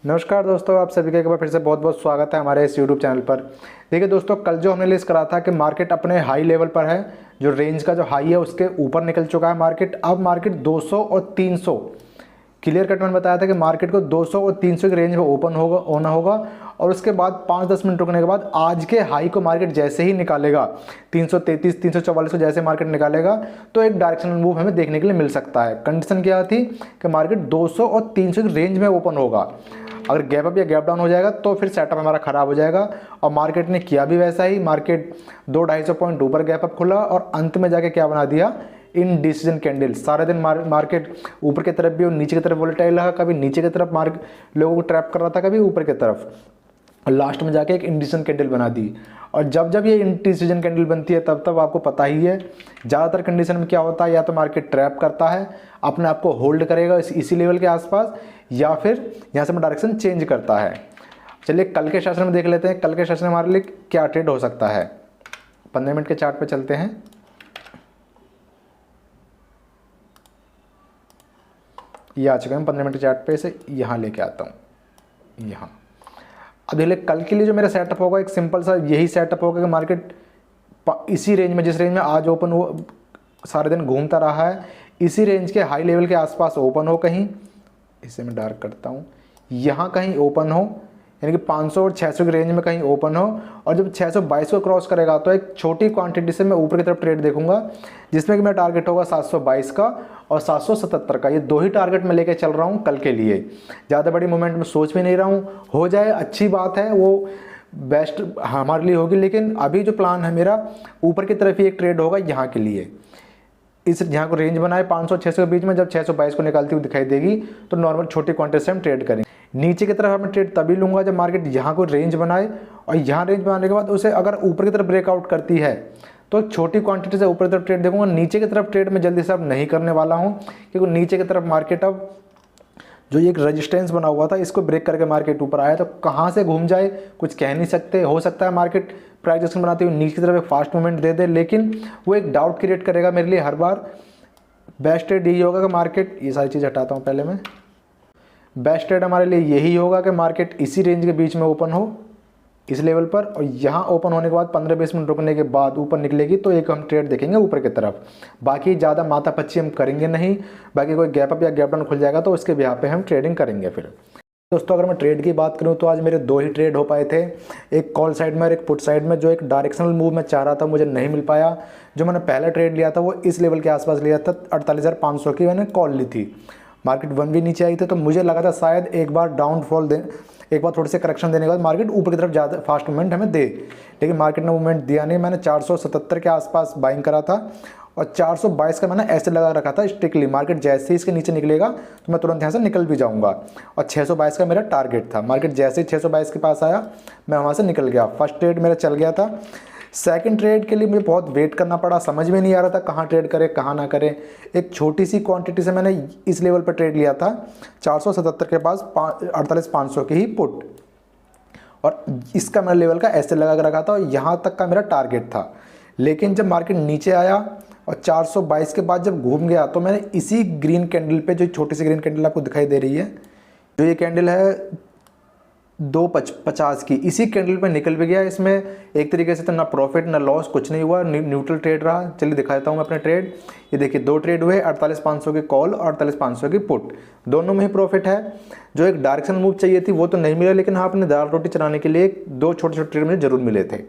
नमस्कार दोस्तों, आप सभी का एक बार फिर से बहुत बहुत स्वागत है हमारे इस यूट्यूब चैनल पर। देखिए दोस्तों, कल जो हमने लिस्ट करा था कि मार्केट अपने हाई लेवल पर है, जो रेंज का जो हाई है उसके ऊपर निकल चुका है मार्केट। अब मार्केट 200 और 300 क्लियर कट मैंने बताया था कि मार्केट को 200 और 300 की रेंज में ओपन होना होगा और उसके बाद 5-10 मिनट रुकने के बाद आज के हाई को मार्केट जैसे ही निकालेगा 333 344 को जैसे मार्केट निकालेगा तो एक डायरेक्शनल मूव हमें देखने के लिए मिल सकता है। कंडीशन क्या थी कि मार्केट 200 और 300 की रेंज में ओपन होगा। अगर गैप अप या गैप डाउन हो जाएगा तो फिर सेटअप हमारा खराब हो जाएगा और मार्केट ने किया भी वैसा ही। मार्केट 200-250 पॉइंट ऊपर गैप अप खुला और अंत में जाके क्या बना दिया, इन डिसीजन कैंडल। सारे दिन मार्केट ऊपर की तरफ भी और नीचे की तरफ वोलेटाइल रहा, कभी नीचे की तरफ लोगों को ट्रैप कर रहा था, कभी ऊपर की तरफ, और लास्ट में जाके एक इंडिसीजन कैंडल बना दी। और जब जब ये इंडिसीजन कैंडल बनती है तब तब आपको पता ही है ज़्यादातर कंडीशन में क्या होता है, या तो मार्केट ट्रैप करता है, अपने आप को होल्ड करेगा इसी लेवल के आसपास, या फिर यहाँ से डायरेक्शन चेंज करता है। चलिए कल के सेशन में देख लेते हैं, कल के सेशन में हमारे लिए क्या ट्रेड हो सकता है। 15 मिनट के चार्ट पे चलते हैं। ये आ चुके हैं 15 मिनट के चार्ट पे, इसे यहाँ लेके आता हूँ यहाँ। अब देख ले, कल के लिए जो मेरा सेटअप होगा एक सिंपल सा यही सेटअप होगा कि मार्केट इसी रेंज में, जिस रेंज में आज ओपन हो, सारे दिन घूमता रहा है, इसी रेंज के हाई लेवल के आसपास ओपन हो कहीं, इसे मैं डार्क करता हूँ, यहाँ कहीं ओपन हो, यानी कि 500 और 600 की रेंज में कहीं ओपन हो। और जब 622 को क्रॉस करेगा तो एक छोटी क्वांटिटी से मैं ऊपर की तरफ ट्रेड देखूंगा, जिसमें कि मेरा टारगेट होगा 722 का और 777 का। ये दो ही टारगेट मैं लेके चल रहा हूँ कल के लिए। ज़्यादा बड़ी मूवमेंट में सोच भी नहीं रहा हूँ, हो जाए अच्छी बात है, वो बेस्ट हमारे लिए होगी। लेकिन अभी जो प्लान है मेरा, ऊपर की तरफ ही एक ट्रेड होगा यहाँ के लिए। इस यहाँ को रेंज बनाए 500-600 के बीच में, जब 622 को निकालती हुई दिखाई देगी तो नॉर्मल छोटी क्वांटिटी से हम ट्रेड करेंगे। नीचे की तरफ हमें ट्रेड तभी लूँगा जब मार्केट यहाँ को रेंज बनाए, और यहाँ रेंज बनाने के बाद उसे अगर ऊपर की तरफ ब्रेकआउट करती है तो छोटी क्वांटिटी से ऊपर की तरफ ट्रेड देखूंगा। नीचे की तरफ ट्रेड में जल्दी से अब नहीं करने वाला हूँ, क्योंकि नीचे की तरफ मार्केट अब जो एक रेजिस्टेंस बना हुआ था इसको ब्रेक करके मार्केट ऊपर आया, तो कहाँ से घूम जाए कुछ कह नहीं सकते। हो सकता है मार्केट प्राइस एक्शन बनाते हुए नीचे की तरफ एक फास्ट मूवमेंट दे दे, लेकिन वो एक डाउट क्रिएट करेगा मेरे लिए हर बार। बेस्ट ट्रेड यही होगा कि मार्केट, ये सारी चीज़ हटाता हूँ पहले मैं, बेस्ट ट्रेड हमारे लिए यही होगा कि मार्केट इसी रेंज के बीच में ओपन हो इस लेवल पर, और यहाँ ओपन होने के बाद 15-20 मिनट रुकने के बाद ऊपर निकलेगी तो एक हम ट्रेड देखेंगे ऊपर की तरफ। बाकी ज़्यादा माथा पच्ची हम करेंगे नहीं, बाकी कोई गैप अप या गैप डाउन खुल जाएगा तो उसके बिहार पे हम ट्रेडिंग करेंगे। फिर दोस्तों अगर मैं ट्रेड की बात करूं तो आज मेरे दो ही ट्रेड हो पाए थे, एक कॉल साइड में और एक पुट साइड में। जो एक डायरेक्शनल मूव मैं चाह रहा था मुझे नहीं मिल पाया। जो मैंने पहला ट्रेड लिया था वो इस लेवल के आसपास लिया था, 48,500 की मैंने कॉल ली थी। मार्केट 1 भी नीचे आई थी तो मुझे लगा था शायद एक बार डाउनफॉल एक बार थोड़ी सी करेक्शन देने के बाद मार्केट ऊपर की तरफ ज़्यादा फास्ट मूवमेंट हमें दे, लेकिन मार्केट ने मूवमेंट दिया नहीं। मैंने 477 के आसपास बाइंग करा था और 422 का मैंने ऐसे लगा रखा था स्ट्रिक्टली, मार्केट जैसे ही इसके नीचे निकलेगा तो मैं तुरंत यहाँ से निकल भी जाऊँगा। और 622 का मेरा टारगेट था। मार्केट जैसे ही 622 के पास आया मैं वहाँ से निकल गया। फर्स्ट ट्रेड मेरा चल गया था। सेकंड ट्रेड के लिए मुझे बहुत वेट करना पड़ा, समझ में नहीं आ रहा था कहाँ ट्रेड करें कहाँ ना करें। एक छोटी सी क्वांटिटी से मैंने इस लेवल पर ट्रेड लिया था 477 के पास 48,500 की ही पुट, और इसका मेरा लेवल का ऐसे लगा के रखा था और यहाँ तक का मेरा टारगेट था। लेकिन जब मार्केट नीचे आया और 422 के बाद जब घूम गया तो मैंने इसी ग्रीन कैंडल पे, जो छोटी सी ग्रीन कैंडल आपको दिखाई दे रही है, जो ये कैंडल है 250 की, इसी कैंडल पे निकल भी गया। इसमें एक तरीके से तो ना प्रॉफिट ना लॉस, कुछ नहीं हुआ, न्यूट्रल ट्रेड रहा। चलिए दिखा देता हूँ मैं अपने ट्रेड। ये देखिए दो ट्रेड हुए, 48,500 की कॉल और 48,500 की पुट, दोनों में ही प्रॉफिट है। जो एक डायरेक्शन मूव चाहिए थी वो तो नहीं मिला, लेकिन हाँ अपने दाल रोटी चलाने के लिए दो छोटे छोटे ट्रेड मुझे जरूर मिले थे।